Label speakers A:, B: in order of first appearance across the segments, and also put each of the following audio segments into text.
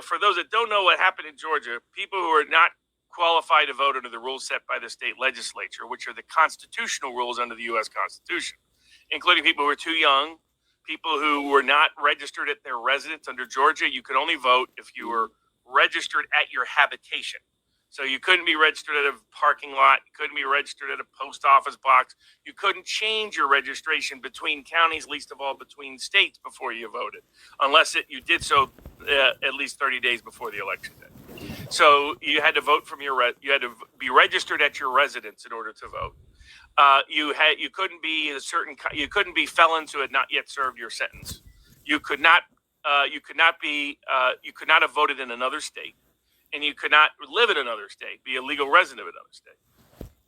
A: for those that don't know what happened in Georgia, people who are not qualified to vote under the rules set by the state legislature, which are the constitutional rules under the U.S. Constitution, including people who are too young, people who were not registered at their residence. Under Georgia, you could only vote if you were registered at your habitation. So you couldn't be registered at a parking lot. You couldn't be registered at a post office box. You couldn't change your registration between counties, least of all between states, before you voted, unless you did so at least 30 days before the election day. So you had to vote from you had to be registered at your residence in order to vote. You couldn't be you couldn't be felons who had not yet served your sentence. You could not have voted in another state. And you could not live in another state, be a legal resident of another state.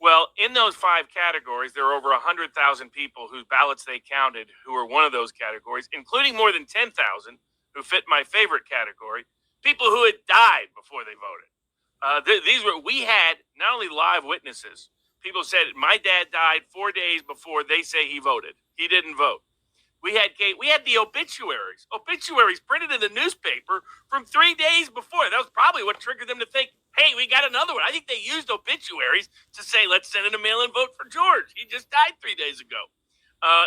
A: Well, in those 5 categories, there are over 100,000 people whose ballots they counted who were one of those categories, including more than 10,000 who fit my favorite category, people who had died before they voted. We had not only live witnesses. People said, my dad died 4 days before they say he voted. He didn't vote. We had the obituaries printed in the newspaper from 3 days before. That was probably what triggered them to think, hey, we got another one. I think they used obituaries to say, let's send in a mail-in vote for George. He just died 3 days ago.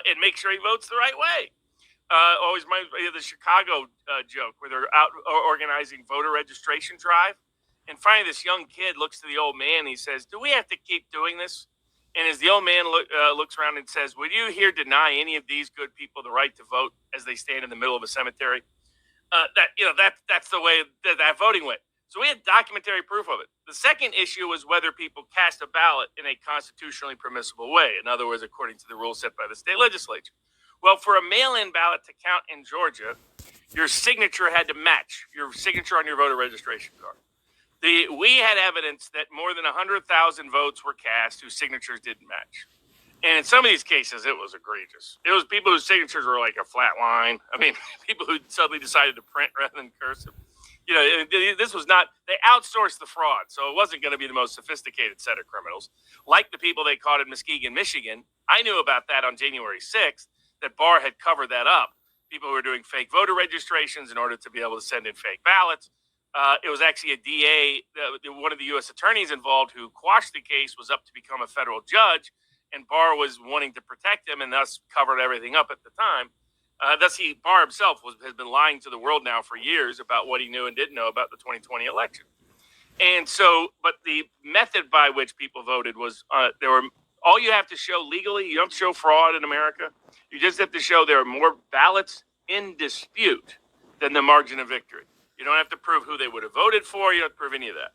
A: And make sure he votes the right way. Always reminds me of the Chicago joke where they're out organizing voter registration drive. And finally, this young kid looks to the old man. And he says, do we have to keep doing this? And as the old man looks around and says, would you here deny any of these good people the right to vote as they stand in the middle of a cemetery? That's the way that voting went. So we had documentary proof of it. The second issue was whether people cast a ballot in a constitutionally permissible way. In other words, according to the rules set by the state legislature. Well, for a mail-in ballot to count in Georgia, your signature had to match your signature on your voter registration card. We had evidence that more than 100,000 votes were cast whose signatures didn't match. And in some of these cases, it was egregious. It was people whose signatures were like a flat line. I mean, people who suddenly decided to print rather than cursive. This was not, they outsourced the fraud. So it wasn't going to be the most sophisticated set of criminals. Like the people they caught in Muskegon, Michigan. I knew about that on January 6th, that Barr had covered that up. People who were doing fake voter registrations in order to be able to send in fake ballots. It was actually a DA, one of the U.S. attorneys involved who quashed the case, was up to become a federal judge, and Barr was wanting to protect him and thus covered everything up at the time. Barr himself has been lying to the world now for years about what he knew and didn't know about the 2020 election. And so, but the method by which people voted was all you have to show legally, you don't show fraud in America. You just have to show there are more ballots in dispute than the margin of victory. You don't have to prove who they would have voted for. You don't have to prove any of that.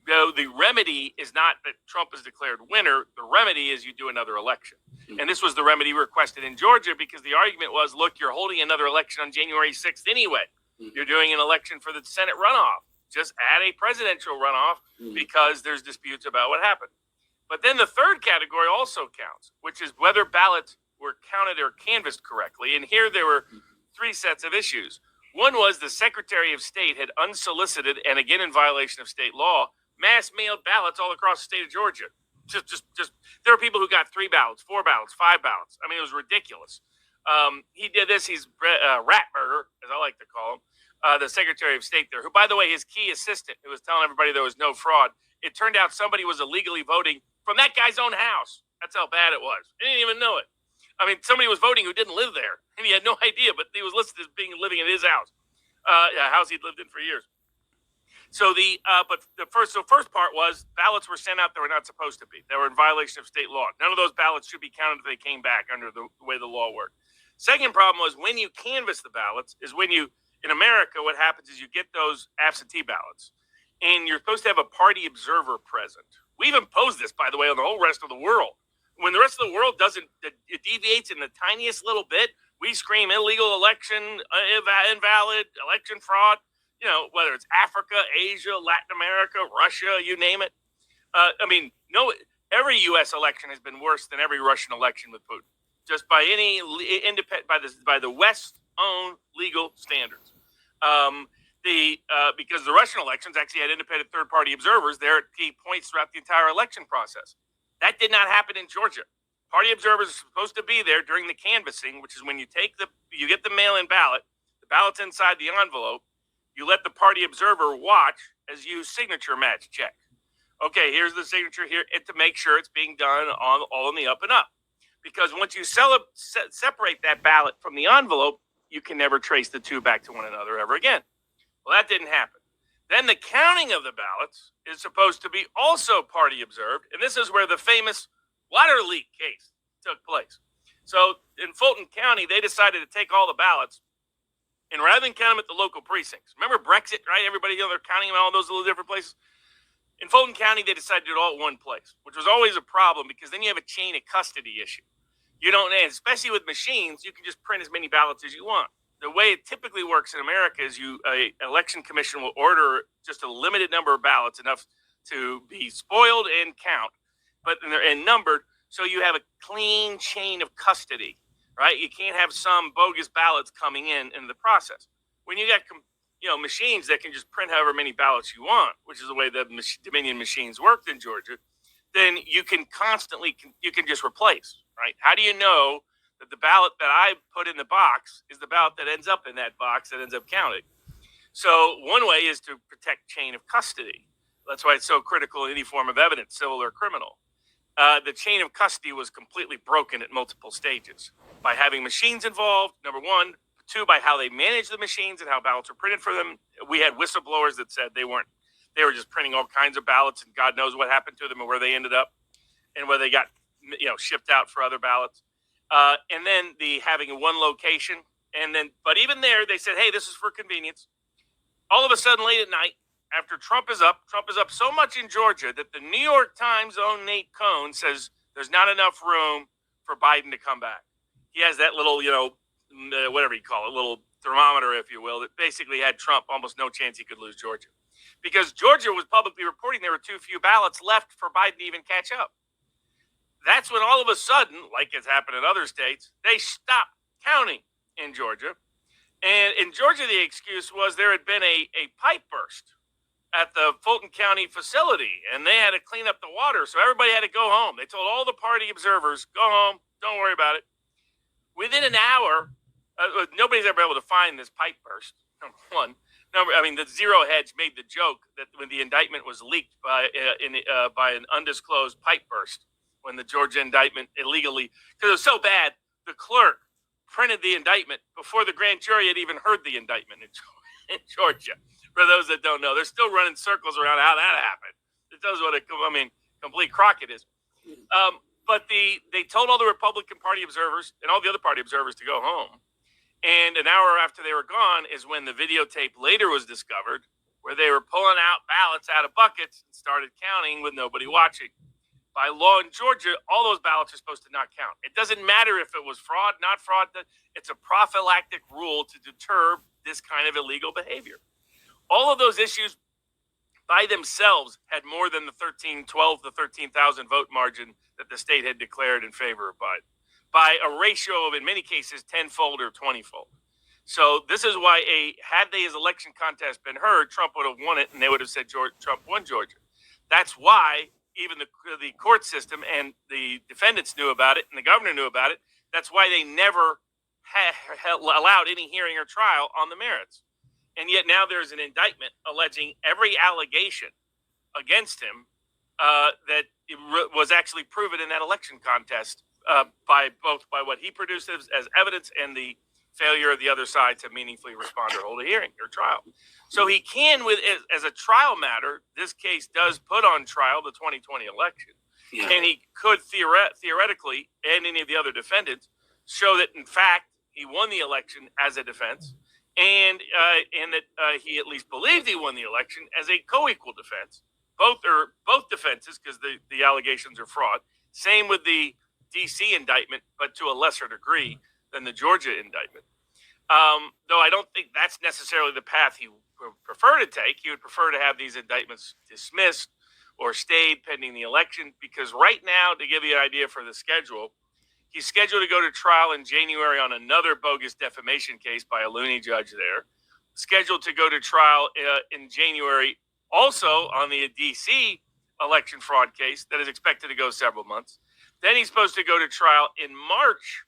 A: The remedy is not that Trump is declared winner. The remedy is you do another election. And this was the remedy requested in Georgia because the argument was, look, you're holding another election on January 6th anyway. You're doing an election for the Senate runoff. Just add a presidential runoff because there's disputes about what happened. But then the third category also counts, which is whether ballots were counted or canvassed correctly. And here there were 3 sets of issues. One was the Secretary of State had unsolicited, and again in violation of state law, mass mailed ballots all across the state of Georgia. Just there were people who got 3 ballots, 4 ballots, 5 ballots. I mean, it was ridiculous. He did this. He's Ratberger, as I like to call him, the Secretary of State there, who, by the way, his key assistant, who was telling everybody there was no fraud. It turned out somebody was illegally voting from that guy's own house. That's how bad it was. He didn't even know it. I mean, somebody was voting who didn't live there, and he had no idea, but he was listed as living in his house, a house he'd lived in for years. So the first part was ballots were sent out that were not supposed to be. They were in violation of state law. None of those ballots should be counted if they came back under the way the law worked. Second problem was when you canvass the ballots is when in America, what happens is you get those absentee ballots, and you're supposed to have a party observer present. We've imposed this, by the way, on the whole rest of the world. When the rest of the world it deviates in the tiniest little bit, we scream illegal election, invalid, election fraud, whether it's Africa, Asia, Latin America, Russia, you name it. Every U.S. election has been worse than every Russian election with Putin, just by any by the West's own legal standards. Because the Russian elections actually had independent third-party observers there at key points throughout the entire election process. That did not happen in Georgia. Party observers are supposed to be there during the canvassing, which is when you get the mail-in ballot, the ballot's inside the envelope. You let the party observer watch as you signature match check. Okay, here's the signature here, and to make sure it's being done on all in the up and up. Because once you separate that ballot from the envelope, you can never trace the two back to one another ever again. Well, that didn't happen. Then the counting of the ballots is supposed to be also party observed, and this is where the famous water leak case took place. So in Fulton County, they decided to take all the ballots, and rather than count them at the local precincts, remember Brexit, right? Everybody, they're counting them in all those little different places. In Fulton County, they decided to do it all at one place, which was always a problem because then you have a chain of custody issue. You don't, especially with machines, you can just print as many ballots as you want. The way it typically works in America is an election commission will order just a limited number of ballots, enough to be spoiled and count, and numbered, so you have a clean chain of custody, right? You can't have some bogus ballots coming in the process. When you got machines that can just print however many ballots you want, which is the way the Dominion machines worked in Georgia, then you can just replace, right? How do you know that the ballot that I put in the box is the ballot that ends up in that box that ends up counted? So one way is to protect chain of custody. That's why it's so critical in any form of evidence, civil or criminal. The chain of custody was completely broken at multiple stages by having machines involved, number one. Two, by how they manage the machines and how ballots are printed for them. We had whistleblowers that said they were just printing all kinds of ballots, and God knows what happened to them and where they ended up and where they got shipped out for other ballots. And then the having one location. But even there, they said, hey, this is for convenience. All of a sudden, late at night, after Trump is up so much in Georgia that the New York Times' own Nate Cohn says there's not enough room for Biden to come back. He has that little, whatever you call it, little thermometer, if you will, that basically had Trump almost no chance he could lose Georgia. Because Georgia was publicly reporting there were too few ballots left for Biden to even catch up. That's when all of a sudden, like it's happened in other states, they stopped counting in Georgia. And in Georgia, the excuse was there had been a pipe burst at the Fulton County facility, and they had to clean up the water, so everybody had to go home. They told all the party observers, go home, don't worry about it. Within an hour, nobody's ever been able to find this pipe burst, number one. The Zero Hedge made the joke that when the indictment was leaked by an undisclosed pipe burst, when the Georgia indictment illegally, because it was so bad, the clerk printed the indictment before the grand jury had even heard the indictment in Georgia. For those that don't know, they're still running circles around how that happened. It tells what complete crock it is. But they told all the Republican Party observers and all the other party observers to go home. And an hour after they were gone is when the videotape later was discovered, where they were pulling out ballots out of buckets and started counting with nobody watching. By law in Georgia, all those ballots are supposed to not count. It doesn't matter if it was fraud, not fraud. It's a prophylactic rule to deter this kind of illegal behavior. All of those issues by themselves had more than the 13,000 vote margin that the state had declared in favor of Biden, by a ratio of, in many cases, 10-fold or 20-fold. So this is why had his election contest been heard, Trump would have won it, and they would have said Trump won Georgia. That's why even the court system and the defendants knew about it, and the governor knew about it. That's why they never allowed any hearing or trial on the merits. And yet now there's an indictment alleging every allegation against him that was actually proven in that election contest by what he produced as evidence and the failure of the other side to meaningfully respond or hold a hearing or trial. So he can, as a trial matter, this case does put on trial the 2020 election. Yeah. And he could theoretically, and any of the other defendants, show that, in fact, he won the election as a defense, and that he at least believed he won the election as a co-equal defense. Both defenses, because the allegations are fraud. Same with the D.C. indictment, but to a lesser degree than the Georgia indictment. Though I don't think that's necessarily the path he would prefer to take. He would prefer to have these indictments dismissed or stayed pending the election, because right now, to give you an idea for the schedule, he's scheduled to go to trial in January on another bogus defamation case by a loony judge there. Scheduled to go to trial in January also on the D.C. election fraud case that is expected to go several months. Then he's supposed to go to trial in March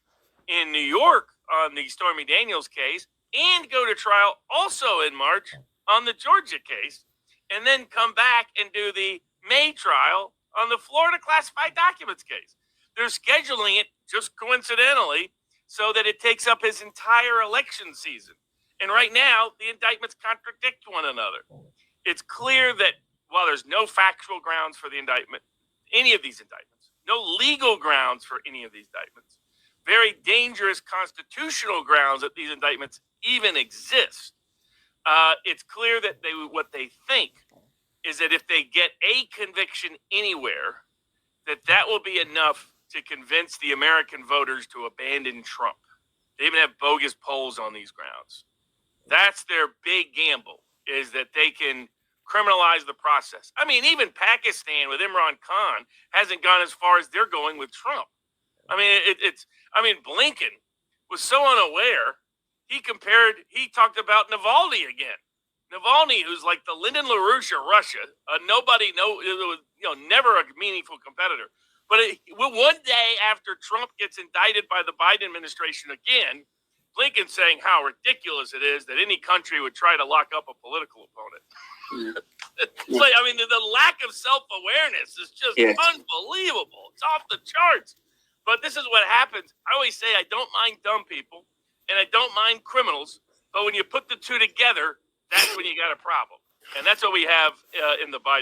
A: in New York on the Stormy Daniels case, and go to trial also in March on the Georgia case, and then come back and do the May trial on the Florida classified documents case. They're scheduling it just coincidentally so that it takes up his entire election season. And right now, the indictments contradict one another. It's clear that while there's no factual grounds for the indictment, any of these indictments, no legal grounds for any of these indictments, very dangerous constitutional grounds that these indictments even exist. It's clear that what they think is that if they get a conviction anywhere, that will be enough to convince the American voters to abandon Trump. They even have bogus polls on these grounds. That's their big gamble, is that they can criminalize the process. I mean, even Pakistan with Imran Khan hasn't gone as far as they're going with Trump. I mean, Blinken was so unaware. He talked about Navalny again. Navalny, who's like the Lyndon LaRouche of Russia, never a meaningful competitor. But one day after Trump gets indicted by the Biden administration again, Blinken's saying how ridiculous it is that any country would try to lock up a political opponent. It's like, I mean, the lack of self-awareness is just unbelievable. It's off the charts. But this is what happens. I always say I don't mind dumb people and I don't mind criminals. But when you put the two together, that's when you got a problem. And that's what we have in the Biden.